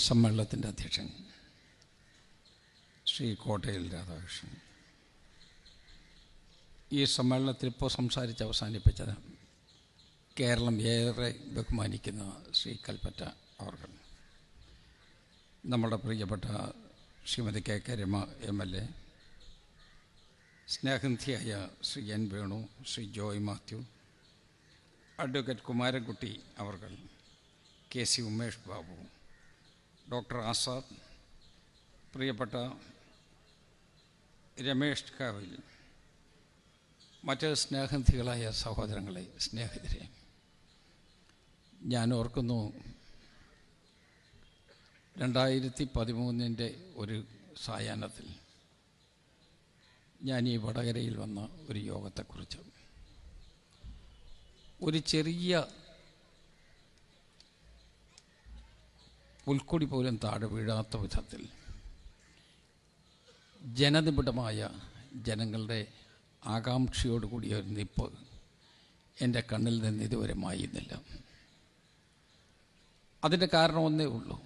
സമ്മേളനത്തിൻ്റെ അധ്യക്ഷൻ ശ്രീ കോട്ടയിൽ രാധാകൃഷ്ണൻ, ഈ സമ്മേളനത്തിൽ ഇപ്പോൾ സംസാരിച്ച് അവസാനിപ്പിച്ച കേരളം ഏറെ ബഹുമാനിക്കുന്ന ശ്രീ കൽപ്പറ്റ അവർ, നമ്മുടെ പ്രിയപ്പെട്ട Shrimati K K Rama MLA, സ്നേഹനിധിയായ ശ്രീ N വേണു, ശ്രീ ജോയ് മാത്യു, അഡ്വക്കേറ്റ് കുമാരൻകുട്ടി അവർ, KC ഉമേഷ് ബാബു, ഡോക്ടർ ആസാദ്, പ്രിയപ്പെട്ട രമേഷ് കാവിൽ, മറ്റ് സ്നേഹനിധികളായ സഹോദരങ്ങളെ, സ്നേഹിതരെ, ഞാൻ ഓർക്കുന്നു 2013 ഒരു സായാഹ്നത്തിൽ ഞാൻ ഈ വടകരയിൽ വന്ന ഒരു യോഗത്തെക്കുറിച്ച്. ഒരു ചെറിയ പുൽക്കൊടി പോലും താഴെ വീഴാത്ത വിധത്തിൽ ജനനിബിഡമായ ജനങ്ങളുടെ ആകാംക്ഷയോടുകൂടിയ ഒരു നിപ്പ് എൻ്റെ കണ്ണിൽ നിന്ന് ഇതുവരെ മായുന്നില്ല. അതിൻ്റെ കാരണം ഒന്നേ ഉള്ളൂ.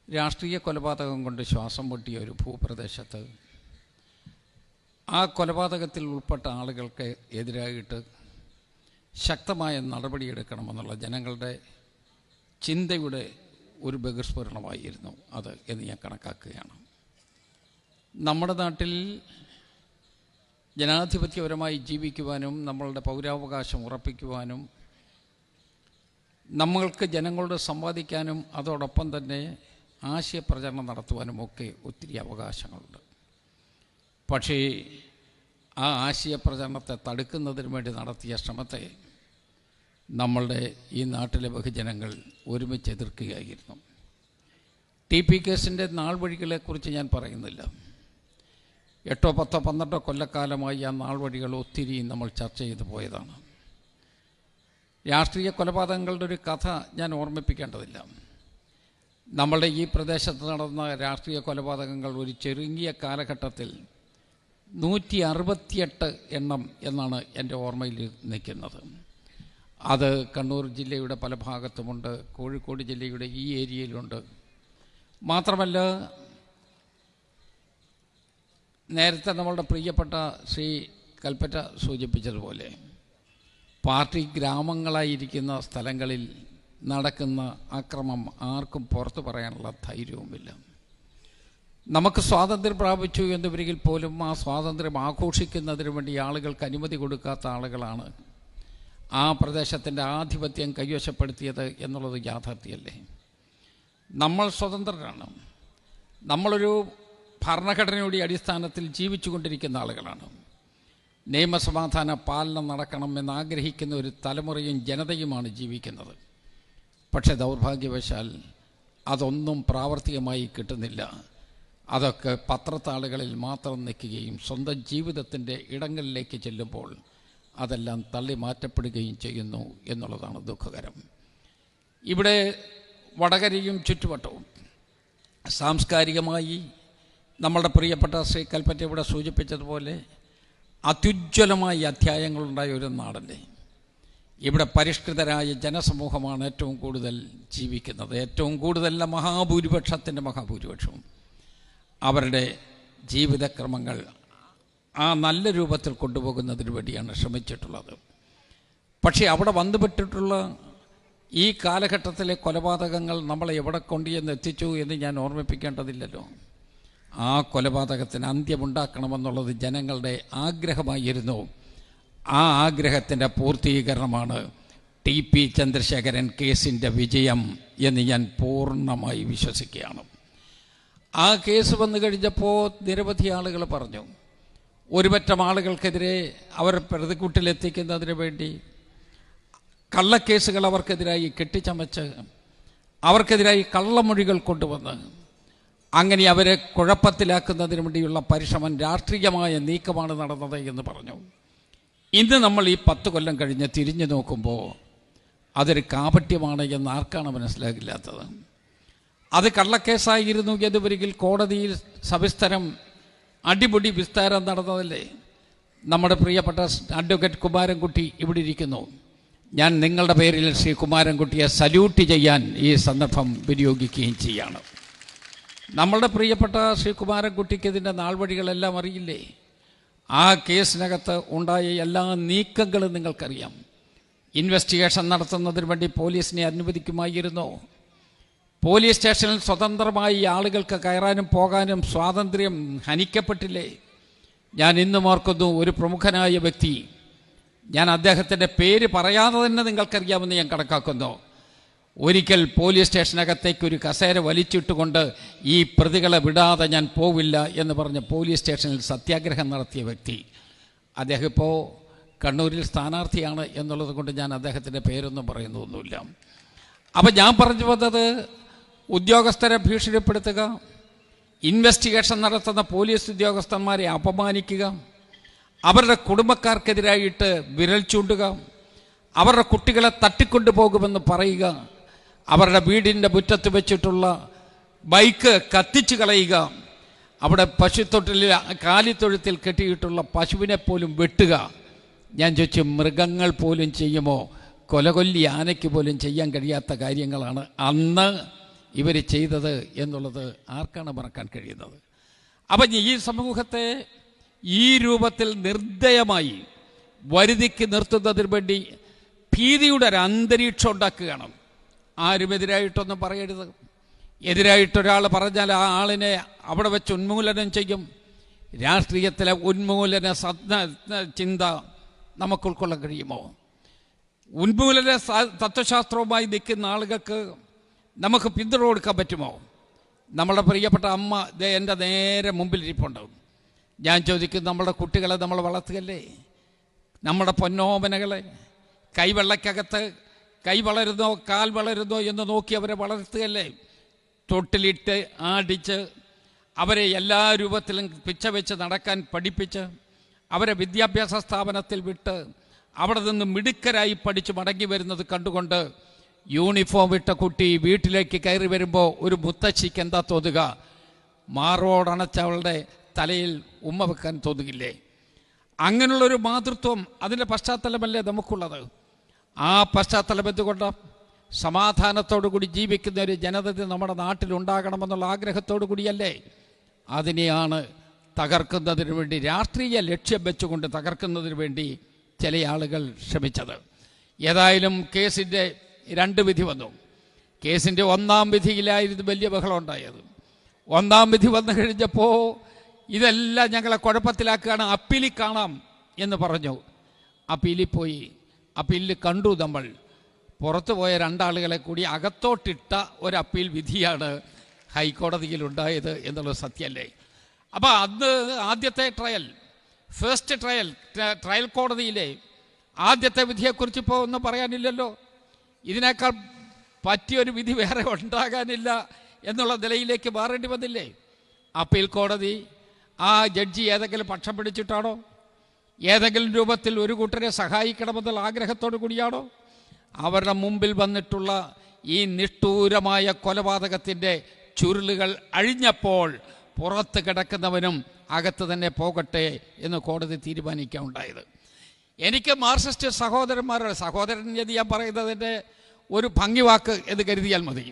രാഷ്ട്രീയ കൊലപാതകം കൊണ്ട് ശ്വാസം പൊട്ടിയ ഒരു ഭൂപ്രദേശത്ത് ആ കൊലപാതകത്തിൽ ഉൾപ്പെട്ട ആളുകൾക്ക് എതിരായിട്ട് ശക്തമായ നടപടിയെടുക്കണമെന്നുള്ള ജനങ്ങളുടെ ചിന്തയുടെ ഒരു ബഹിർസ്ഫുരണമായിരുന്നു അത് എന്ന് ഞാൻ കണക്കാക്കുകയാണ്. നമ്മുടെ നാട്ടിൽ ജനാധിപത്യപരമായി ജീവിക്കുവാനും നമ്മളുടെ പൗരാവകാശം ഉറപ്പിക്കുവാനും നമ്മൾക്ക് ജനങ്ങളോട് സംവാദിക്കാനും അതോടൊപ്പം തന്നെ ആശയപ്രചരണം നടത്തുവാനും ഒക്കെ ഒത്തിരി അവകാശങ്ങളുണ്ട്. പക്ഷേ ആ ആശയപ്രചരണത്തെ തടുക്കുന്നതിന് വേണ്ടി നടത്തിയ ശ്രമത്തെ നമ്മളുടെ ഈ നാട്ടിലെ ബഹുജനങ്ങൾ ഒരുമിച്ച് എതിർക്കുകയായിരുന്നു. TP കേസിൻ്റെ നാൾ വഴികളെക്കുറിച്ച് ഞാൻ പറയുന്നില്ല. 8, 10, 12 കൊല്ലക്കാലമായി ആ നാൾ വഴികൾ ഒത്തിരി നമ്മൾ ചർച്ച ചെയ്തു പോയതാണ്. രാഷ്ട്രീയ കൊലപാതകങ്ങളുടെ ഒരു കഥ ഞാൻ ഓർമ്മിപ്പിക്കേണ്ടതില്ല. നമ്മളുടെ ഈ പ്രദേശത്ത് നടന്ന രാഷ്ട്രീയ കൊലപാതകങ്ങൾ ഒരു ചെറുങ്ങിയ കാലഘട്ടത്തിൽ 168 എണ്ണം എന്നാണ് എൻ്റെ ഓർമ്മയിൽ നിൽക്കുന്നത്. അത് കണ്ണൂർ ജില്ലയുടെ പല ഭാഗത്തുമുണ്ട്, കോഴിക്കോട് ജില്ലയുടെ ഈ ഏരിയയിലുണ്ട്. മാത്രമല്ല, നേരത്തെ നമ്മളുടെ പ്രിയപ്പെട്ട ശ്രീ കൽപ്പറ്റ സൂചിപ്പിച്ചതുപോലെ പാർട്ടി ഗ്രാമങ്ങളായിരിക്കുന്ന സ്ഥലങ്ങളിൽ നടക്കുന്ന അക്രമം ആർക്കും പുറത്തു പറയാനുള്ള ധൈര്യവുമില്ല. നമുക്ക് സ്വാതന്ത്ര്യം പ്രാപിച്ചു എന്നുവരികിൽ പോലും ആ സ്വാതന്ത്ര്യം ആഘോഷിക്കുന്നതിന് വേണ്ടി ആളുകൾക്ക് അനുമതി കൊടുക്കാത്ത ആളുകളാണ് ആ പ്രദേശത്തിൻ്റെ ആധിപത്യം കൈവശപ്പെടുത്തിയത് എന്നുള്ളത് യാഥാർത്ഥ്യമല്ലേ? നമ്മൾ സ്വതന്ത്രരാണ്. നമ്മളൊരു ഭരണഘടനയുടെ അടിസ്ഥാനത്തിൽ ജീവിച്ചു കൊണ്ടിരിക്കുന്ന ആളുകളാണ്. നിയമസമാധാന പാലനം നടക്കണം എന്നാഗ്രഹിക്കുന്ന ഒരു തലമുറയും ജനതയുമാണ് ജീവിക്കുന്നത്. പക്ഷേ ദൗർഭാഗ്യവശാൽ അതൊന്നും പ്രാവർത്തികമായി കിട്ടുന്നില്ല. അതൊക്കെ പത്രത്താളുകളിൽ മാത്രം നിൽക്കുകയും സ്വന്തം ജീവിതത്തിൻ്റെ ഇടങ്ങളിലേക്ക് ചെല്ലുമ്പോൾ അതെല്ലാം തള്ളി മാറ്റപ്പെടുകയും ചെയ്യുന്നു എന്നുള്ളതാണ് ദുഃഖകരം. ഇവിടെ വടകരയും ചുറ്റുവട്ടവും സാംസ്കാരികമായി നമ്മളുടെ പ്രിയപ്പെട്ട ശ്രീ കൽപ്പറ്റ ഇവിടെ സൂചിപ്പിച്ചതുപോലെ അത്യുജ്വലമായ അധ്യായങ്ങളുണ്ടായ ഒരു നാടല്ലേ. ഇവിടെ പരിഷ്കൃതരായ ജനസമൂഹമാണ് ഏറ്റവും കൂടുതൽ ജീവിക്കുന്നത്. ഏറ്റവും കൂടുതൽ മഹാഭൂരിപക്ഷത്തിൻ്റെ മഹാഭൂരിപക്ഷവും അവരുടെ ജീവിതക്രമങ്ങൾ ആ നല്ല രൂപത്തിൽ കൊണ്ടുപോകുന്നതിന് വേണ്ടിയാണ് ശ്രമിച്ചിട്ടുള്ളത്. പക്ഷേ അവിടെ വന്നുപെട്ടിട്ടുള്ള ഈ കാലഘട്ടത്തിലെ കൊലപാതകങ്ങൾ നമ്മളെ എവിടെ കൊണ്ടുചെന്ന് എത്തിച്ചു എന്ന് ഞാൻ ഓർമ്മിപ്പിക്കേണ്ടതില്ലല്ലോ. ആ കൊലപാതകത്തിന് അന്ത്യമുണ്ടാക്കണമെന്നുള്ളത് ജനങ്ങളുടെ ആഗ്രഹമായിരുന്നു. ആ ആഗ്രഹത്തിൻ്റെ പൂർത്തീകരണമാണ് TP ചന്ദ്രശേഖരൻ കേസിൻ്റെ വിജയം എന്ന് ഞാൻ പൂർണ്ണമായി വിശ്വസിക്കുകയാണ്. ആ കേസ് വന്നു കഴിഞ്ഞപ്പോൾ നിരവധി ആളുകൾ പറഞ്ഞു, ഒരുപറ്റം ആളുകൾക്കെതിരെ അവർ പ്രതിക്കൂട്ടിലെത്തിക്കുന്നതിന് വേണ്ടി കള്ളക്കേസുകൾ അവർക്കെതിരായി കെട്ടിച്ചമച്ച് അവർക്കെതിരായി കള്ളമൊഴികൾ കൊണ്ടുവന്ന് അങ്ങനെ അവരെ കുഴപ്പത്തിലാക്കുന്നതിന് വേണ്ടിയുള്ള പരിശ്രമം രാഷ്ട്രീയമായ നീക്കമാണ് നടന്നത് എന്ന് പറഞ്ഞു. ഇന്ന് നമ്മൾ ഈ 10 കൊല്ലം കഴിഞ്ഞ് തിരിഞ്ഞു നോക്കുമ്പോൾ അതൊരു കാപട്യമാണ് എന്ന് ആർക്കാണ് മനസ്സിലാകില്ലാത്തത്? അത് കള്ളക്കേസായിരുന്നു എന്നൊരിക്കൽ കോടതിയിൽ സവിസ്തരം അടിപൊളി വിസ്താരം നടന്നതല്ലേ. നമ്മുടെ പ്രിയപ്പെട്ട അഡ്വക്കേറ്റ് കുമാരൻകുട്ടി ഇവിടെ ഇരിക്കുന്നു. ഞാൻ നിങ്ങളുടെ പേരിൽ ശ്രീ കുമാരൻകുട്ടിയെ സല്യൂട്ട് ചെയ്യാൻ ഈ സന്ദർഭം വിനിയോഗിക്കുകയും ചെയ്യാണ്. നമ്മളുടെ പ്രിയപ്പെട്ട ശ്രീ കുമാരൻകുട്ടിക്ക് ഇതിൻ്റെ നാൾവഴികളെല്ലാം അറിയില്ലേ? ആ കേസിനകത്ത് ഉണ്ടായ എല്ലാ നീക്കങ്ങളും നിങ്ങൾക്കറിയാം. ഇൻവെസ്റ്റിഗേഷൻ നടത്തുന്നതിന് വേണ്ടി പോലീസിനെ അനുവദിക്കുമായിരുന്നോ? പോലീസ് സ്റ്റേഷനിൽ സ്വതന്ത്രമായി ആളുകൾക്ക് കയറാനും പോകാനും സ്വാതന്ത്ര്യം ഹനിക്കപ്പെട്ടില്ലേ? ഞാൻ ഇന്നും ഓർക്കുന്നു, ഒരു പ്രമുഖനായ വ്യക്തി, ഞാൻ അദ്ദേഹത്തിൻ്റെ പേര് പറയാതെ തന്നെ നിങ്ങൾക്കറിയാമെന്ന് ഞാൻ കണക്കാക്കുന്നു, ഒരിക്കൽ പോലീസ് സ്റ്റേഷനകത്തേക്ക് ഒരു കസേര വലിച്ചിട്ടുകൊണ്ട് ഈ പ്രതികളെ വിടാതെ ഞാൻ പോവില്ല എന്ന് പറഞ്ഞ് പോലീസ് സ്റ്റേഷനിൽ സത്യാഗ്രഹം നടത്തിയ വ്യക്തി. അദ്ദേഹം ഇപ്പോൾ കണ്ണൂരിൽ സ്ഥാനാർത്ഥിയാണ് എന്നുള്ളത് കൊണ്ട് ഞാൻ അദ്ദേഹത്തിൻ്റെ പേരൊന്നും പറയുന്നൊന്നുമില്ല. അപ്പം ഞാൻ പറഞ്ഞു വന്നത്, ഉദ്യോഗസ്ഥരെ ഭീഷണിപ്പെടുത്തുക, ഇൻവെസ്റ്റിഗേഷൻ നടത്തുന്ന പോലീസ് ഉദ്യോഗസ്ഥന്മാരെ അപമാനിക്കുക, അവരുടെ കുടുംബക്കാർക്കെതിരായിട്ട് വിരൽ ചൂണ്ടുക, അവരുടെ കുട്ടികളെ തട്ടിക്കൊണ്ടുപോകുമെന്ന് പറയുക, അവരുടെ വീടിൻ്റെ മുറ്റത്ത് വെച്ചിട്ടുള്ള ബൈക്ക് കത്തിച്ചു കളയുക, അവിടെ പശുത്തൊട്ടിൽ കാലിത്തൊഴുത്തിൽ കെട്ടിയിട്ടുള്ള പശുവിനെ പോലും വെട്ടുക. ഞാൻ ചോദിച്ചു, മൃഗങ്ങൾ പോലും ചെയ്യുമോ? കൊലകൊല്ലി ആനയ്ക്ക് പോലും ചെയ്യാൻ കഴിയാത്ത കാര്യങ്ങളാണ് അന്ന് ഇവർ ചെയ്തത് എന്നുള്ളത് ആർക്കാണ് മറക്കാൻ കഴിയുന്നത്? അപ്പം ഈ സമൂഹത്തെ ഈ രൂപത്തിൽ നിർദ്ദയമായി വരുതിക്ക് നിർത്തുന്നതിന് വേണ്ടി ഭീതിയുടെ ഒരു അന്തരീക്ഷം ഉണ്ടാക്കുകയാണ്. ആരും എതിരായിട്ടൊന്നും പറയരുത്. എതിരായിട്ടൊരാൾ പറഞ്ഞാൽ ആ ആളിനെ അവിടെ വെച്ച് ഉന്മൂലനം ചെയ്യും. രാഷ്ട്രീയത്തിലെ ഉന്മൂലന ചിന്ത നമുക്ക് ഉൾക്കൊള്ളാൻ കഴിയുമോ? ഉന്മൂലന തത്വശാസ്ത്രവുമായി നിൽക്കുന്ന ആളുകൾക്ക് നമുക്ക് പിന്തുണ കൊടുക്കാൻ പറ്റുമോ? നമ്മളുടെ പ്രിയപ്പെട്ട അമ്മ എൻ്റെ നേരെ മുമ്പിലിരിപ്പുണ്ട്. ഞാൻ ചോദിക്കും, നമ്മുടെ കുട്ടികളെ നമ്മൾ വളർത്തുകയല്ലേ? നമ്മുടെ പൊന്നോമനകളെ കൈവെള്ളക്കകത്ത് കൈ വളരുന്നോ കാൽ വളരുന്നോ എന്ന് നോക്കി അവരെ വളർത്തുകയല്ലേ? തൊട്ടിലിട്ട് ആടിച്ച് അവരെ എല്ലാ രൂപത്തിലും പിച്ച വെച്ച് നടക്കാൻ പഠിപ്പിച്ച് അവരെ വിദ്യാഭ്യാസ സ്ഥാപനത്തിൽ വിട്ട് അവിടെ നിന്ന് മിടുക്കരായി പഠിച്ച് മടങ്ങി വരുന്നത് കണ്ടുകൊണ്ട് യൂണിഫോം ഇട്ട കുട്ടി വീട്ടിലേക്ക് കയറി വരുമ്പോൾ ഒരു മുത്തശ്ശിക്ക് എന്താ തോന്നുക? മാറോടണച്ചവളുടെ തലയിൽ ഉമ്മ വെക്കാൻ തോന്നുകില്ലേ? അങ്ങനെയുള്ളൊരു മാതൃത്വം, അതിൻ്റെ പശ്ചാത്തലമല്ലേ നമുക്കുള്ളത്? ആ പശ്ചാത്തലം എന്തുകൊണ്ട് സമാധാനത്തോടു കൂടി ജീവിക്കുന്ന ഒരു ജനത നമ്മുടെ നാട്ടിലുണ്ടാകണമെന്നുള്ള ആഗ്രഹത്തോടു കൂടിയല്ലേ അതിനെയാണ് തകർക്കുന്നതിന് വേണ്ടി, രാഷ്ട്രീയ ലക്ഷ്യം വെച്ചുകൊണ്ട് തകർക്കുന്നതിന് വേണ്ടി ചില ആളുകൾ ശ്രമിച്ചത്. ഏതായാലും കേസിൻ്റെ 2 വിധി വന്നു. കേസിൻ്റെ 1-ാം വിധിയിലായിരുന്നു വലിയ ബഹളം ഉണ്ടായത്. 1-ാം വിധി വന്നു കഴിഞ്ഞപ്പോൾ ഇതെല്ലാം ഞങ്ങളെ കുഴപ്പത്തിലാക്കുകയാണ്, അപ്പീലിൽ കാണാം എന്ന് പറഞ്ഞു. അപ്പീലിൽ പോയി. അപ്പീലിൽ കണ്ടു നമ്മൾ പുറത്തു പോയ 2 ആളുകളെ കൂടി അകത്തോട്ടിട്ട ഒരു അപ്പീൽ വിധിയാണ് ഹൈക്കോടതിയിലുണ്ടായത് എന്നുള്ളത് സത്യമല്ലേ? അപ്പോൾ അന്ന് ആദ്യത്തെ ഫസ്റ്റ് ട്രയൽ കോടതിയിലെ ആദ്യത്തെ വിധിയെക്കുറിച്ച് ഇപ്പോൾ ഒന്നും പറയാനില്ലല്ലോ. ഇതിനേക്കാൾ പറ്റിയൊരു വിധി വേറെ ഉണ്ടാകാനില്ല എന്നുള്ള നിലയിലേക്ക് മാറേണ്ടി വന്നില്ലേ? അപ്പീൽ കോടതി ആ ജഡ്ജി ഏതെങ്കിലും പക്ഷം പിടിച്ചിട്ടാണോ? ഏതെങ്കിലും രൂപത്തിൽ ഒരു കൂട്ടരെ സഹായിക്കണമെന്നുള്ള ആഗ്രഹത്തോടു കൂടിയാണോ? അവരുടെ മുമ്പിൽ വന്നിട്ടുള്ള ഈ നിഷ്ഠൂരമായ കൊലപാതകത്തിൻ്റെ ചുരുളുകൾ അഴിഞ്ഞപ്പോൾ പുറത്ത് കിടക്കുന്നവനും അകത്ത് തന്നെ പോകട്ടെ എന്ന് കോടതി തീരുമാനിക്കുകയുണ്ടായത്. എനിക്ക് മാർക്സിസ്റ്റ് സഹോദരന്മാരുടെ സഹോദരൻ എന്ന് ഞാൻ പറയുന്നതിൻ്റെ ഒരു ഭംഗിവാക്ക് എന്ന് കരുതിയാൽ മതി.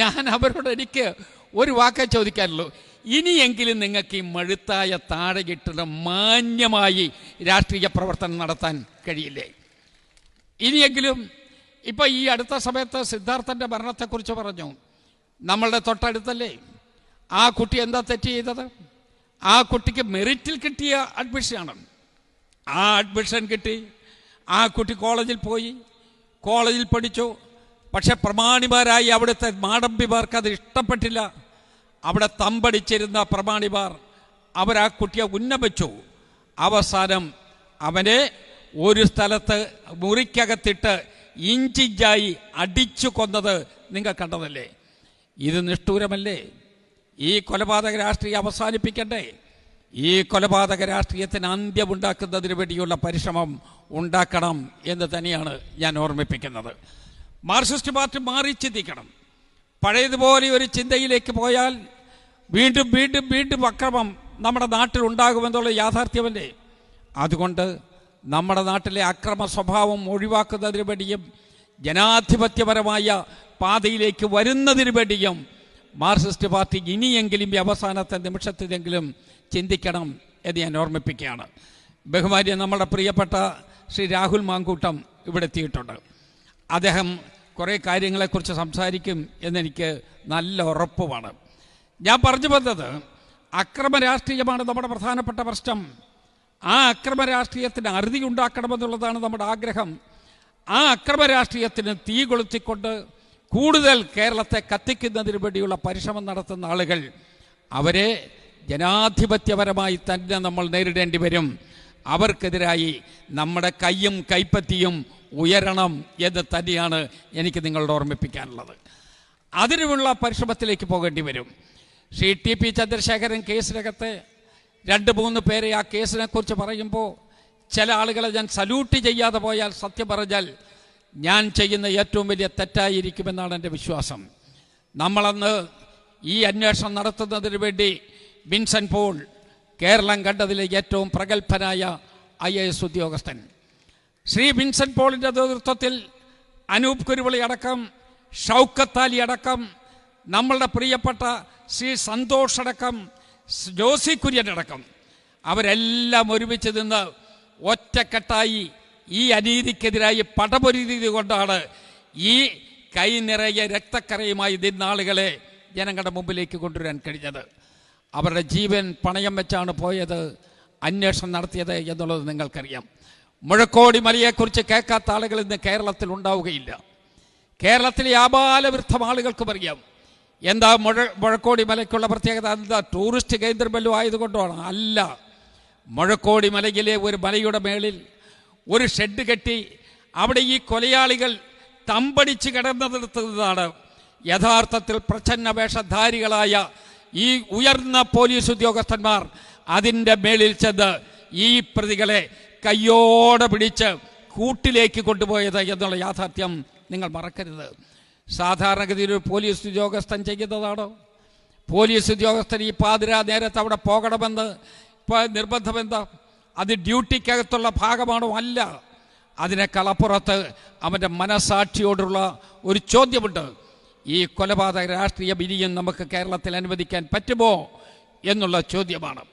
ഞാൻ അവരോട് എനിക്ക് ഒരു വാക്കേ ചോദിക്കാനുള്ളൂ. ഇനിയെങ്കിലും നിങ്ങൾക്ക് ഈ മഴുത്തായ താഴെകിട്ടുന്ന മാന്യമായി രാഷ്ട്രീയ പ്രവർത്തനം നടത്താൻ കഴിയില്ലേ? ഇനിയെങ്കിലും ഇപ്പം ഈ അടുത്ത സമയത്ത് സിദ്ധാർത്ഥൻ്റെ മരണത്തെക്കുറിച്ച് പറഞ്ഞു. നമ്മളുടെ തൊട്ടടുത്തല്ലേ ആ കുട്ടി എന്താ തെറ്റ് ചെയ്തത്? ആ കുട്ടിക്ക് മെറിറ്റിൽ കിട്ടിയ അഡ്മിഷനാണ്. ആ അഡ്മിഷൻ കിട്ടി, ആ കുട്ടി കോളേജിൽ പോയി, കോളേജിൽ പഠിച്ചു. പക്ഷെ പ്രമാണിമാരായി അവിടുത്തെ മാടമ്പിമാർക്ക് അത് ഇഷ്ടപ്പെട്ടില്ല. അവിടെ തമ്പടിച്ചിരുന്ന പ്രമാണിമാർ അവരാ കുട്ടിയെ ഉന്നമിച്ചു. അവസാനം അവനെ ഒരു സ്ഥലത്ത് മുറിക്കകത്തിട്ട് ഇഞ്ചിഞ്ചായി അടിച്ചു കൊന്നത് നിങ്ങൾ കണ്ടതല്ലേ? ഇത് നിഷ്ഠൂരമല്ലേ? ഈ കൊലപാതക രാഷ്ട്രീയം അവസാനിപ്പിക്കണ്ടേ? ഈ കൊലപാതക രാഷ്ട്രീയത്തിന് അന്ത്യമുണ്ടാക്കുന്നതിന് വേണ്ടിയുള്ള പരിശ്രമം ഉണ്ടാക്കണം എന്ന് തന്നെയാണ് ഞാൻ ഓർമ്മിപ്പിക്കുന്നത്. മാർക്സിസ്റ്റ് പാർട്ടി മാറി ചിന്തിക്കണം. പഴയതുപോലെ ഒരു ചിന്തയിലേക്ക് പോയാൽ വീണ്ടും വീണ്ടും വീണ്ടും അക്രമം നമ്മുടെ നാട്ടിൽ ഉണ്ടാകുമെന്നുള്ള യാഥാർത്ഥ്യമല്ലേ? അതുകൊണ്ട് നമ്മുടെ നാട്ടിലെ അക്രമ സ്വഭാവം ഒഴിവാക്കുന്നതിന് വേണ്ടിയും ജനാധിപത്യപരമായ പാതയിലേക്ക് വരുന്നതിന് വേണ്ടിയും മാർക്സിസ്റ്റ് പാർട്ടി ഇനിയെങ്കിലും ഈ അവസാനത്തെ നിമിഷത്തിലെങ്കിലും ചിന്തിക്കണം എന്ന് ഞാൻ ഓർമ്മിപ്പിക്കുകയാണ്. ബഹുമാന്യ നമ്മുടെ പ്രിയപ്പെട്ട ശ്രീ രാഹുൽ മാങ്കൂട്ടം ഇവിടെ എത്തിയിട്ടുണ്ട്. അദ്ദേഹം കുറേ കാര്യങ്ങളെക്കുറിച്ച് സംസാരിക്കും എന്നെനിക്ക് നല്ല ഉറപ്പുമാണ്. ഞാൻ പറഞ്ഞു വന്നത് അക്രമ രാഷ്ട്രീയമാണ് നമ്മുടെ പ്രധാനപ്പെട്ട പ്രശ്നം. ആ അക്രമ രാഷ്ട്രീയത്തിന് അറുതി ഉണ്ടാക്കണമെന്നുള്ളതാണ് നമ്മുടെ ആഗ്രഹം. ആ അക്രമ രാഷ്ട്രീയത്തിന് തീ കൊളുത്തിക്കൊണ്ട് കൂടുതൽ കേരളത്തെ കത്തിക്കുന്നതിന് വേണ്ടിയുള്ള പരിശ്രമം നടത്തുന്ന ആളുകൾ, അവരെ ജനാധിപത്യപരമായി തന്നെ നമ്മൾ നേരിടേണ്ടി വരും. അവർക്കെതിരായി നമ്മുടെ കയ്യും കൈപ്പത്തിയും ഉയരണം എന്ന് തന്നെയാണ് എനിക്ക് നിങ്ങളോട് ഓർമ്മിപ്പിക്കാനുള്ളത്. അതിനുള്ള പരിശ്രമത്തിലേക്ക് പോകേണ്ടി വരും. ശ്രീ ടി പി ചന്ദ്രശേഖരൻ കേസിനകത്തെ 2-3 പേരെ ആ കേസിനെ കുറിച്ച് പറയുമ്പോൾ ചില ആളുകളെ ഞാൻ സല്യൂട്ട് ചെയ്യാതെ പോയാൽ സത്യം പറഞ്ഞാൽ ഞാൻ ചെയ്യുന്ന ഏറ്റവും വലിയ തെറ്റായിരിക്കുമെന്നാണ് എൻ്റെ വിശ്വാസം. നമ്മളന്ന് ഈ അന്വേഷണം നടത്തുന്നതിന് വേണ്ടി വിൻസെൻ്റ് പോൾ, കേരളം കണ്ടതിലെ ഏറ്റവും പ്രഗത്ഭനായ IAS ഉദ്യോഗസ്ഥൻ, ശ്രീ വിൻസെൻ്റ് പോളിൻ്റെ നേതൃത്വത്തിൽ അനൂപ് കുരുവിളി അടക്കം, ഷൗക്കത്ത് അലി അടക്കം, നമ്മളുടെ പ്രിയപ്പെട്ട ശ്രീ സന്തോഷ് അടക്കം, ജോസി കുര്യൻ അടക്കം, അവരെല്ലാം ഒരുമിച്ച് നിന്ന് ഒറ്റക്കെട്ടായി ഈ അനീതിക്കെതിരായി പടപൊരുതി കൊണ്ടാണ് ഈ കൈ നിറയെ രക്തക്കറയുമായി നിന്നാളുകളെ ജനങ്ങളുടെ മുമ്പിലേക്ക് കൊണ്ടുവരാൻ കഴിഞ്ഞത്. അവരുടെ ജീവൻ പണയം വെച്ചാണ് പോയത്, അന്വേഷണം നടത്തിയത് എന്നുള്ളത് നിങ്ങൾക്കറിയാം. മുഴക്കോടി മലയെക്കുറിച്ച് കേൾക്കാത്ത ആളുകൾ ഇന്ന് കേരളത്തിൽ ഉണ്ടാവുകയില്ല. കേരളത്തിലെ ആബാലവൃദ്ധം ആളുകൾക്കും അറിയാം എന്താ മുഴക്കോടി മലയ്ക്കുള്ള പ്രത്യേകത. എന്താ ടൂറിസ്റ്റ് കേന്ദ്രമല്ലോ ആയതുകൊണ്ടാണ്? അല്ല. മുഴക്കോടി മലയിലെ ഒരു മലയുടെ മേളിൽ ഒരു ഷെഡ് കെട്ടി അവിടെ ഈ കൊലയാളികൾ തമ്പടിച്ച് കിടന്നതെടുത്തതാണ് യഥാർത്ഥത്തിൽ പ്രച്ഛന്ന വേഷധാരികളായ ഈ ഉയർന്ന പോലീസ് ഉദ്യോഗസ്ഥന്മാർ അതിൻ്റെ മേളിൽ ചെന്ന് ഈ പ്രതികളെ കയ്യോടെ പിടിച്ച് കൂട്ടിലേക്ക് കൊണ്ടുപോയത് എന്നുള്ള യാഥാർത്ഥ്യം നിങ്ങൾ മറക്കരുത്. സാധാരണഗതിയിൽ ഒരു പോലീസ് ഉദ്യോഗസ്ഥൻ ചെയ്യുന്നതാണോ? പോലീസ് ഉദ്യോഗസ്ഥൻ ഈ പാതിരാ നേരത്ത് അവിടെ പോകണമെന്ന് നിർബന്ധമെന്താ? അത് ഡ്യൂട്ടിക്കകത്തുള്ള ഭാഗമാണോ? അല്ല. അതിനേക്കാളപ്പുറത്ത് അവൻ്റെ മനസാക്ഷിയോടുള്ള ഒരു ചോദ്യമുണ്ട്. ഈ കൊലപാതക രാഷ്ട്രീയം ഇനിയും നമുക്ക് കേരളത്തിൽ അനുവദിക്കാൻ പറ്റുമോ എന്നുള്ള ചോദ്യമാണ്.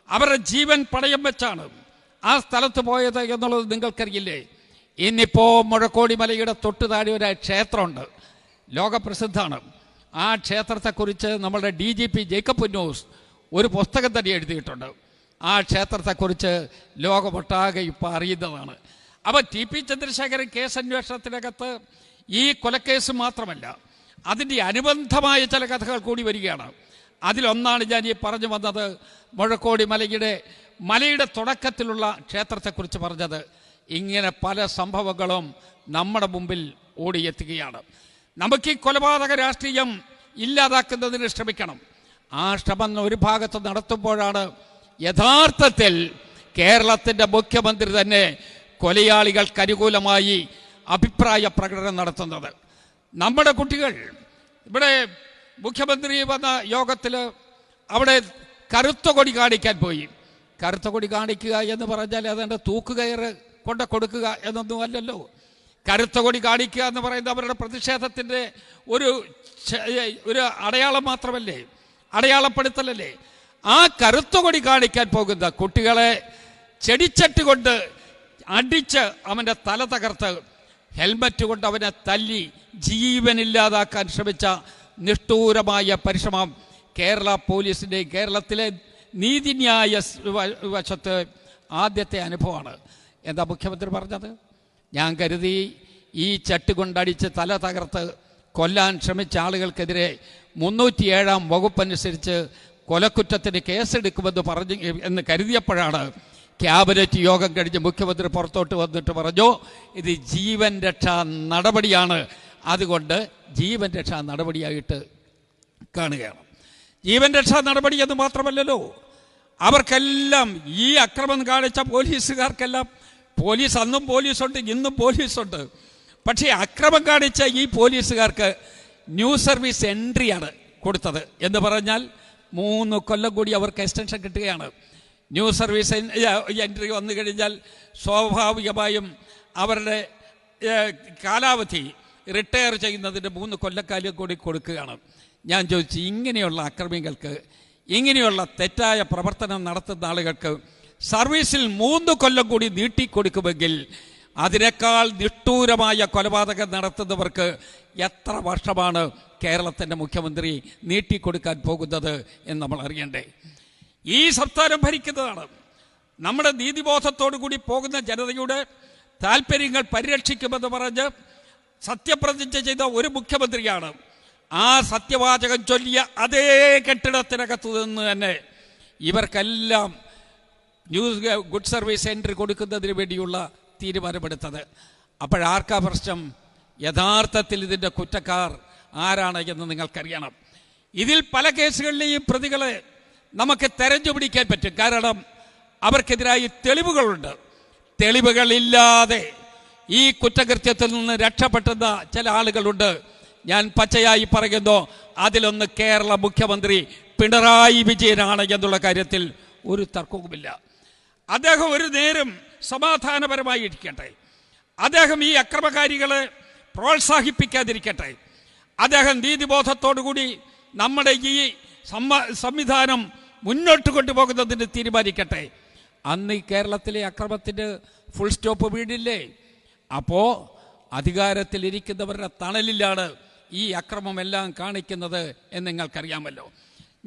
അവരുടെ ജീവൻ പണയം വെച്ചാണ് ആ സ്ഥലത്ത് പോയത് എന്നുള്ളത് നിങ്ങൾക്കറിയില്ലേ? ഇന്നിപ്പോൾ മുഴക്കോടി മലയുടെ തൊട്ട് താഴെ ഒരു ക്ഷേത്രമുണ്ട്, ലോകപ്രസിദ്ധമാണ്. ആ ക്ഷേത്രത്തെക്കുറിച്ച് നമ്മളുടെ DGP ജേക്കബ് പുന്നൂസ് ഒരു പുസ്തകം തന്നെ എഴുതിയിട്ടുണ്ട്. ആ ക്ഷേത്രത്തെക്കുറിച്ച് ലോകമൊട്ടാകെ ഇപ്പോൾ അറിയുന്നതാണ്. അപ്പോൾ TP ചന്ദ്രശേഖരൻ കേസ് അന്വേഷണത്തിനകത്ത് ഈ കൊലക്കേസ് മാത്രമല്ല, അതിൻ്റെ അനുബന്ധമായ ചില കഥകൾ കൂടി വരികയാണ്. അതിലൊന്നാണ് ഞാൻ ഈ പറഞ്ഞു വന്നത്. മുഴക്കോടി മലയുടെ തുടക്കത്തിലുള്ള ക്ഷേത്രത്തെക്കുറിച്ച് പറഞ്ഞത്. ഇങ്ങനെ പല സംഭവങ്ങളും നമ്മുടെ മുമ്പിൽ ഓടിയെത്തുകയാണ്. നമുക്ക് ഈ കൊലപാതക രാഷ്ട്രീയം ഇല്ലാതാക്കുന്നതിന് ശ്രമിക്കണം. ആ ശ്രമം ഒരു ഭാഗത്ത് നടത്തുമ്പോഴാണ് യഥാർത്ഥത്തിൽ കേരളത്തിൻ്റെ മുഖ്യമന്ത്രി തന്നെ കൊലയാളികൾക്ക് അനുകൂലമായി അഭിപ്രായ പ്രകടനം നടത്തുന്നത്. നമ്മുടെ കുട്ടികൾ ഇവിടെ മുഖ്യമന്ത്രി വന്ന യോഗത്തിൽ അവിടെ കറുത്ത കൊടി കാണിക്കാൻ പോയി. കറുത്ത കൊടി കാണിക്കുക എന്ന് പറഞ്ഞാൽ അതുകൊണ്ട് തൂക്കുകയറ് കൊണ്ട് കൊടുക്കുക എന്നൊന്നും അല്ലല്ലോ. കറുത്ത കൊടി കാണിക്കുക എന്ന് പറയുന്നത് അവരുടെ പ്രതിഷേധത്തിൻ്റെ ഒരു അടയാളം മാത്രമല്ലേ, അടയാളപ്പെടുത്തലല്ലേ. ആ കറുത്ത കൊടി കാണിക്കാൻ പോകുന്ന കുട്ടികളെ ചെടിച്ചട്ടി കൊണ്ട് അടിച്ച് അവൻ്റെ തല തകർത്ത് ഹെൽമറ്റ് കൊണ്ട് അവനെ തല്ലി ജീവനില്ലാതാക്കാൻ ശ്രമിച്ച നിഷ്ഠൂരമായ പരിശ്രമം കേരള പോലീസിൻ്റെ കേരളത്തിലെ നീതിന്യായ വശത്ത് ആദ്യത്തെ അനുഭവമാണ്. എന്താ മുഖ്യമന്ത്രി പറഞ്ഞത്? ഞാൻ കരുതി ഈ ചട്ടി കൊണ്ടടിച്ച് തല തകർത്ത് കൊല്ലാൻ ശ്രമിച്ച ആളുകൾക്കെതിരെ 307-ാം വകുപ്പനുസരിച്ച് കൊലക്കുറ്റത്തിന് കേസെടുക്കുമെന്ന് പറഞ്ഞു എന്ന് കരുതിയപ്പോഴാണ് ക്യാബിനറ്റ് യോഗം കഴിഞ്ഞ് മുഖ്യമന്ത്രി പുറത്തോട്ട് വന്നിട്ട് പറഞ്ഞു, ഇത് ജീവൻ രക്ഷാ നടപടിയാണ്, അതുകൊണ്ട് ജീവൻ രക്ഷാ നടപടിയായിട്ട് കാണുകയാണ്. ജീവൻ രക്ഷാ നടപടി എന്ന് മാത്രമല്ലല്ലോ, അവർക്കെല്ലാം ഈ അക്രമം കാണിച്ച പോലീസുകാർക്കെല്ലാം, പോലീസ് അന്നും പോലീസുണ്ട് ഇന്നും പോലീസുണ്ട്, പക്ഷേ അക്രമം കാണിച്ച ഈ പോലീസുകാർക്ക് ന്യൂ സർവീസ് എൻട്രിയാണ് കൊടുത്തത്. എന്ന് പറഞ്ഞാൽ 3 കൊല്ലം കൂടി അവർക്ക് എക്സ്റ്റൻഷൻ കിട്ടുകയാണ്. ന്യൂ സർവീസ് എൻട്രി വന്നു കഴിഞ്ഞാൽ സ്വാഭാവികമായും അവരുടെ കാലാവധി റിട്ടയർ ചെയ്യുന്നതിൻ്റെ 3 കൊല്ലക്കാലം കൂടി കൊടുക്കുകയാണ്. ഞാൻ ചോദിച്ചു, ഇങ്ങനെയുള്ള അക്രമികൾക്ക്, ഇങ്ങനെയുള്ള തെറ്റായ പ്രവർത്തനം നടത്തുന്ന ആളുകൾക്ക് സർവീസിൽ 3 കൊല്ലം കൂടി നീട്ടിക്കൊടുക്കുമെങ്കിൽ അതിനേക്കാൾ നിഷ്ഠൂരമായ കൊലപാതകം നടത്തുന്നവർക്ക് എത്ര വർഷമാണ് കേരളത്തിൻ്റെ മുഖ്യമന്ത്രി നീട്ടിക്കൊടുക്കാൻ പോകുന്നത് എന്ന് നമ്മൾ അറിയണ്ടേ? ഈ സംസ്ഥാനം ഭരിക്കുന്നതാണ്. നമ്മുടെ നീതിബോധത്തോടു കൂടി പോകുന്ന ജനതയുടെ താല്പര്യങ്ങൾ പരിരക്ഷിക്കുമെന്ന് പറഞ്ഞ് സത്യപ്രതിജ്ഞ ചെയ്ത ഒരു മുഖ്യമന്ത്രിയാണ്. ആ സത്യവാചകം ചൊല്ലിയ അതേ കെട്ടിടത്തിനകത്തു നിന്ന് തന്നെ ഇവർക്കെല്ലാം ഗുഡ് സർവീസ് എൻട്രി കൊടുക്കുന്നതിന് വേണ്ടിയുള്ള തീരുമാനമെടുത്തത്. അപ്പോഴാർക്കാ പ്രശ്നം? യഥാർത്ഥത്തിൽ ഇതിൻ്റെ കുറ്റക്കാർ ആരാണ് എന്ന് നിങ്ങൾക്കറിയണം. ഇതിൽ പല കേസുകളിലെയും പ്രതികളെ നമുക്ക് തെരഞ്ഞു പിടിക്കാൻ പറ്റും. കാരണം അവർക്കെതിരായി തെളിവുകളുണ്ട്. തെളിവുകളില്ലാതെ ഈ കുറ്റകൃത്യത്തിൽ നിന്ന് രക്ഷപ്പെടുന്ന ചില ആളുകളുണ്ട്. ഞാൻ പച്ചയായി പറയുന്നു, അതിലൊന്ന് കേരള മുഖ്യമന്ത്രി പിണറായി വിജയനാണ് എന്നുള്ള കാര്യത്തിൽ ഒരു തർക്കവുമില്ല. അദ്ദേഹം ഒരു നേരം സമാധാനപരമായി ഇരിക്കട്ടെ. അദ്ദേഹം ഈ അക്രമകാരികളെ പ്രോത്സാഹിപ്പിക്കാതിരിക്കട്ടെ. അദ്ദേഹം നീതിബോധത്തോടുകൂടി നമ്മുടെ ഈ സംവിധാനം മുന്നോട്ട് കൊണ്ടുപോകുന്നതിന് തീരുമാനിക്കട്ടെ. അന്ന് ഈ കേരളത്തിലെ അക്രമത്തിന് ഫുൾ സ്റ്റോപ്പ് വീടില്ലേ? അപ്പോൾ അധികാരത്തിലിരിക്കുന്നവരുടെ തണലിലാണ് ഈ അക്രമമെല്ലാം കാണിക്കുന്നത് എന്ന് നിങ്ങൾക്കറിയാമല്ലോ.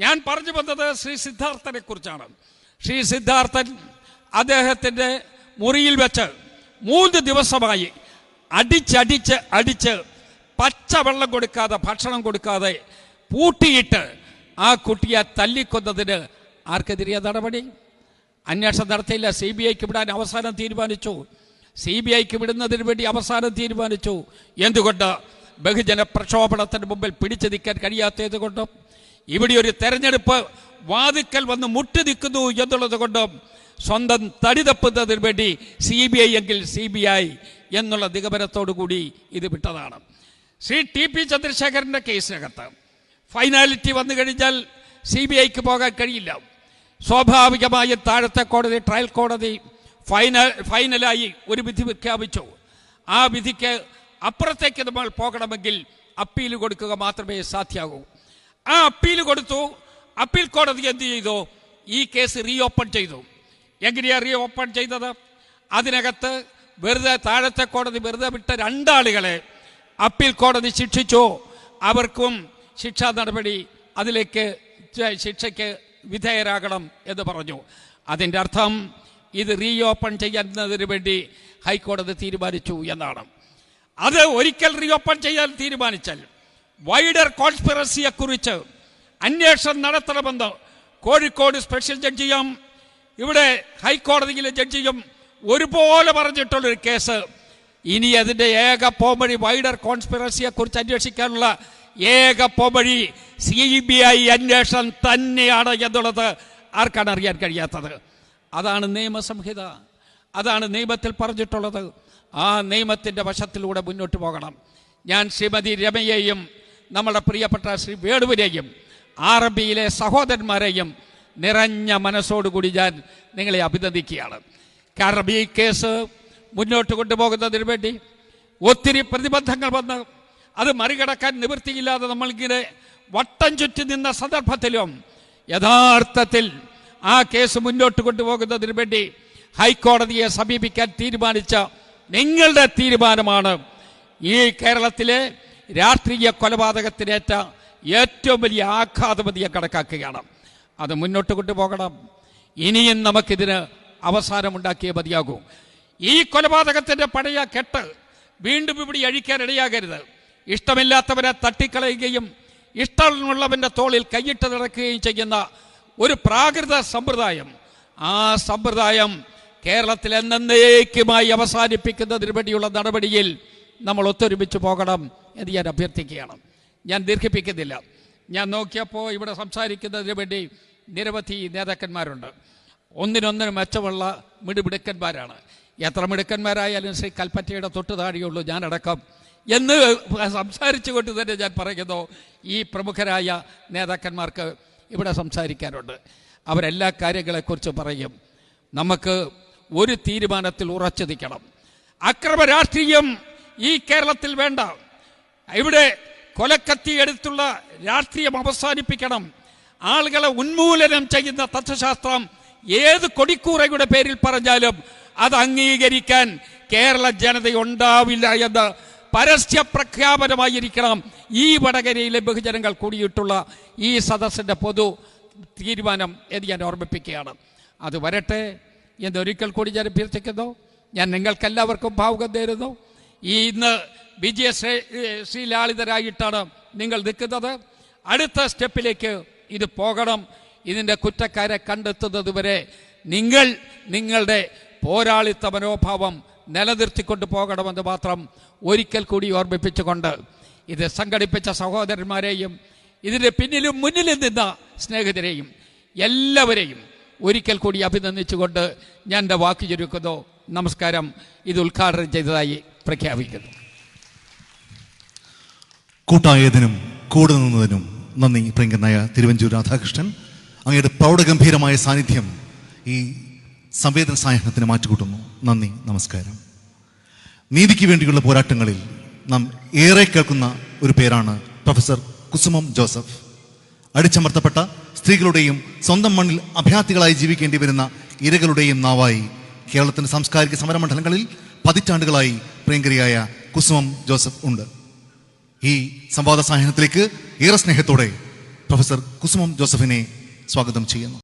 ഞാൻ പറഞ്ഞു വന്നത് ശ്രീ സിദ്ധാർത്ഥനെ കുറിച്ചാണ്. ശ്രീ സിദ്ധാർത്ഥൻ അദ്ദേഹത്തിൻ്റെ മുറിയിൽ വെച്ച് 3 ദിവസമായി അടിച്ച് പച്ചവെള്ളം കൊടുക്കാതെ, ഭക്ഷണം കൊടുക്കാതെ പൂട്ടിയിട്ട് ആ കുട്ടിയെ തല്ലിക്കൊന്നതിന് ആർക്കെതിരെയ നടപടി? അന്വേഷണം നടത്തിയില്ല. CBIക്ക് വിടാൻ അവസാനം തീരുമാനിച്ചു. CBIക്ക് വിടുന്നതിന് വേണ്ടി അവസാനം തീരുമാനിച്ചു. എന്തുകൊണ്ട്? ബഹുജന പ്രക്ഷോഭണത്തിന് മുമ്പിൽ പിടിച്ചു നിൽക്കാൻ കഴിയാത്തത് കൊണ്ടും ഇവിടെ ഒരു തെരഞ്ഞെടുപ്പ് വാതിക്കൽ വന്ന് മുട്ടി നിൽക്കുന്നു എന്നുള്ളത് കൊണ്ടും സ്വന്തം തടി തപ്പുന്നതിന് വേണ്ടി CBI എങ്കിൽ CBI എന്നുള്ള നിഗമനത്തോടു കൂടി ഇത് വിട്ടതാണ്. ശ്രീ TP ചന്ദ്രശേഖരൻ്റെ കേസിനകത്ത് ഫൈനാലിറ്റി വന്നു കഴിഞ്ഞാൽ CBIക്ക് പോകാൻ കഴിയില്ല. സ്വാഭാവികമായും താഴത്തെ കോടതി, ട്രയൽ കോടതി ഫൈനലായി ഒരു വിധി പ്രഖ്യാപിച്ചു. ആ വിധിക്ക് അപ്പുറത്തേക്ക് നമ്മൾ പോകണമെങ്കിൽ അപ്പീൽ കൊടുക്കുക മാത്രമേ സാധ്യമാകൂ. ആ അപ്പീൽ കൊടുത്തു. അപ്പീൽ കോടതി എന്ത് ചെയ്തു? ഈ കേസ് റീഓപ്പൺ ചെയ്തു. എങ്ങനെയാണ് റീഓപ്പൺ ചെയ്തത്? അതിനകത്ത് വെറുതെ താഴത്തെ കോടതി വെറുതെ വിട്ട 2 ആളുകളെ അപ്പീൽ കോടതി ശിക്ഷിച്ചു. അവർക്കും ശിക്ഷാ നടപടി, അതിലേക്ക് ശിക്ഷയ്ക്ക് വിധേയരാകണം എന്ന് പറഞ്ഞു. അതിൻ്റെ അർത്ഥം ഇത് റീഓപ്പൺ ചെയ്യുന്നതിന് വേണ്ടി ഹൈക്കോടതി തീരുമാനിച്ചു എന്നാണ്. അത് ഒരിക്കൽ റീഓപ്പൺ ചെയ്യാൻ തീരുമാനിച്ചാൽ വൈഡർ കോൺസ്പിറസിയെക്കുറിച്ച് അന്വേഷണം നടത്തണമെന്ന് കോഴിക്കോട് സ്പെഷ്യൽ ജഡ്ജിയും ഇവിടെ ഹൈക്കോടതിയിലെ ജഡ്ജിയും ഒരുപോലെ പറഞ്ഞിട്ടുള്ളൊരു കേസ്. ഇനി അതിൻ്റെ ഏക പോംവഴി, വൈഡർ കോൺസ്പിറസിയെക്കുറിച്ച് അന്വേഷിക്കാനുള്ള ഏക പോംവഴി CBI അന്വേഷണം തന്നെയാണ് എന്നുള്ളത് ആർക്കാണ് അറിയാൻ കഴിയാത്തത്? അതാണ് നിയമസംഹിത, അതാണ് നിയമത്തിൽ പറഞ്ഞിട്ടുള്ളത്. ആ നിയമത്തിൻ്റെ വശത്തിലൂടെ മുന്നോട്ട് പോകണം. ഞാൻ ശ്രീമതി രമയെയും നമ്മുടെ പ്രിയപ്പെട്ട ശ്രീ വേണുവിനെയും RMPയിലെ സഹോദരന്മാരെയും നിറഞ്ഞ മനസ്സോടുകൂടി ഞാൻ നിങ്ങളെ അഭിനന്ദിക്കുകയാണ്. കാരണം ഈ കേസ് മുന്നോട്ട് കൊണ്ടുപോകുന്നതിന് വേണ്ടി ഒത്തിരി പ്രതിബന്ധങ്ങൾ വന്ന് അത് മറികടക്കാൻ നിവൃത്തിയില്ലാതെ നമ്മളിങ്ങനെ വട്ടം ചുറ്റി നിന്ന സന്ദർഭത്തിലും യഥാർത്ഥത്തിൽ ആ കേസ് മുന്നോട്ട് കൊണ്ടുപോകുന്നതിന് വേണ്ടി ഹൈക്കോടതിയെ സമീപിക്കാൻ തീരുമാനിച്ച നിങ്ങളുടെ തീരുമാനമാണ് ഈ കേരളത്തിലെ രാഷ്ട്രീയ കൊലപാതകത്തിനേറ്റ ഏറ്റവും വലിയ ആഘാതമതിയെ കണക്കാക്കുകയാണ്. അത് മുന്നോട്ട് കൊണ്ടുപോകണം. ഇനിയും നമുക്കിതിന് അവസാനമുണ്ടാക്കിയേ മതിയാകൂ. ഈ കൊലപാതകത്തിൻ്റെ പഴയ കെട്ട് വീണ്ടും ഇവിടെ അഴിക്കാനിടയാകരുത്. ഇഷ്ടമില്ലാത്തവരെ തട്ടിക്കളയുകയും ഇഷ്ടമുള്ളവൻ്റെ തോളിൽ കൈയിട്ട് നടക്കുകയും ചെയ്യുന്ന ഒരു പ്രാകൃത സമ്പ്രദായം, ആ സമ്പ്രദായം കേരളത്തിൽ എന്നേക്കുമായി അവസാനിപ്പിക്കുന്നതിന് വേണ്ടിയുള്ള നടപടിയിൽ നമ്മൾ ഒത്തൊരുമിച്ച് പോകണം എന്ന് ഞാൻ അഭ്യർത്ഥിക്കുകയാണ്. ഞാൻ ദീർഘിപ്പിക്കുന്നില്ല. ഞാൻ നോക്കിയപ്പോൾ ഇവിടെ സംസാരിക്കുന്നതിന് വേണ്ടി നിരവധി നേതാക്കന്മാരുണ്ട്. ഒന്നിനൊന്നിന് മെച്ചമുള്ള മിടുമിടുക്കന്മാരാണ്. എത്ര മിടുക്കന്മാരായാലും ശ്രീ കൽപ്പറ്റയുടെ തൊട്ട് താഴെയുള്ളൂ ഞാനടക്കം എന്ന് സംസാരിച്ചു കൊണ്ട് തന്നെ ഞാൻ പറയുന്നു, ഈ പ്രമുഖരായ നേതാക്കന്മാർക്ക് ഇവിടെ സംസാരിക്കാനുണ്ട്. അവരെല്ലാ കാര്യങ്ങളെക്കുറിച്ച് പറയും. നമുക്ക് ഒരു തീരുമാനത്തിൽ ഉറച്ചു നിൽക്കണം. അക്രമ രാഷ്ട്രീയം ഈ കേരളത്തിൽ വേണ്ട. ഇവിടെ കൊലക്കത്തി എടുത്തുള്ള രാഷ്ട്രീയം അവസാനിപ്പിക്കണം. ആളുകളെ ഉന്മൂലനം ചെയ്യുന്ന തത്വശാസ്ത്രം ഏത് കൊടിക്കൂറയുടെ പേരിൽ പറഞ്ഞാലും അത് അംഗീകരിക്കാൻ കേരള ജനതയുണ്ടാവില്ല എന്ന് പരസ്യ പ്രഖ്യാപനമായിരിക്കണം ഈ വടകരയിലെ ബഹുജനങ്ങൾ കൂടിയിട്ടുള്ള ഈ സദസ്സിൻ്റെ പൊതു തീരുമാനം എന്ന് ഞാൻ ഓർമ്മിപ്പിക്കുകയാണ്. അത് വരട്ടെ എന്നൊരിക്കൽ കൂടി ഞാൻ അഭ്യർത്ഥിക്കുന്നു. ഞാൻ നിങ്ങൾക്കെല്ലാവർക്കും ഭാവുകം നേരുന്നു. ഇന്ന് വിജയശ്രീലാളിതരായിട്ടാണ് നിങ്ങൾ നിൽക്കുന്നത്. അടുത്ത സ്റ്റെപ്പിലേക്ക് ഇത് പോകണം. ഇതിൻ്റെ കുറ്റക്കാരെ കണ്ടെത്തുന്നത് വരെ നിങ്ങൾ നിങ്ങളുടെ പോരാളിത്ത മനോഭാവം നിലനിർത്തിക്കൊണ്ട് പോകണമെന്ന് മാത്രം ഒരിക്കൽ കൂടി ഓർമ്മിപ്പിച്ചുകൊണ്ട് ഇത് സംഘടിപ്പിച്ച സഹോദരന്മാരെയും ഇതിൻ്റെ പിന്നിലും മുന്നിലും നിന്ന സ്നേഹിതരെയും എല്ലാവരെയും ഒരിക്കൽ കൂടി അഭിനന്ദിച്ചുകൊണ്ട് ഞാൻ എൻ്റെ വാക്ക് ചുരുക്കുന്നു. നമസ്കാരം. ഇത് ഉദ്ഘാടനം ചെയ്തതായി പ്രഖ്യാപിക്കുന്നു. കൂട്ടായതിനും കൂടെ നിന്നതിനും നന്ദി പ്രിയങ്കരനായ തിരുവഞ്ചൂർ രാധാകൃഷ്ണൻ. അങ്ങയുടെ പ്രൗഢഗംഭീരമായ സാന്നിധ്യം ഈ സംവേദന സായാഹ്നത്തിന് മാറ്റുകൂട്ടുന്നു. നന്ദി, നമസ്കാരം. നീതിക്ക് വേണ്ടിയുള്ള പോരാട്ടങ്ങളിൽ നാം ഏറെ കേൾക്കുന്ന ഒരു പേരാണ് പ്രൊഫസർ കുസുമം ജോസഫ്. അടിച്ചമർത്തപ്പെട്ട സ്ത്രീകളുടെയും സ്വന്തം മണ്ണിൽ അഭയാർത്ഥികളായി ജീവിക്കേണ്ടി വരുന്ന ഇരകളുടെയും നാവായി കേരളത്തിൻ്റെ സാംസ്കാരിക സമരമണ്ഡലങ്ങളിൽ പതിറ്റാണ്ടുകളായി പ്രിയങ്കരിയായ കുസുമം ജോസഫ് ഉണ്ട്. ഈ സംവാദ സായാഹ്നത്തിലേക്ക് ഏറെ സ്നേഹത്തോടെ പ്രൊഫസർ കുസുമം ജോസഫിനെ സ്വാഗതം ചെയ്യുന്നു.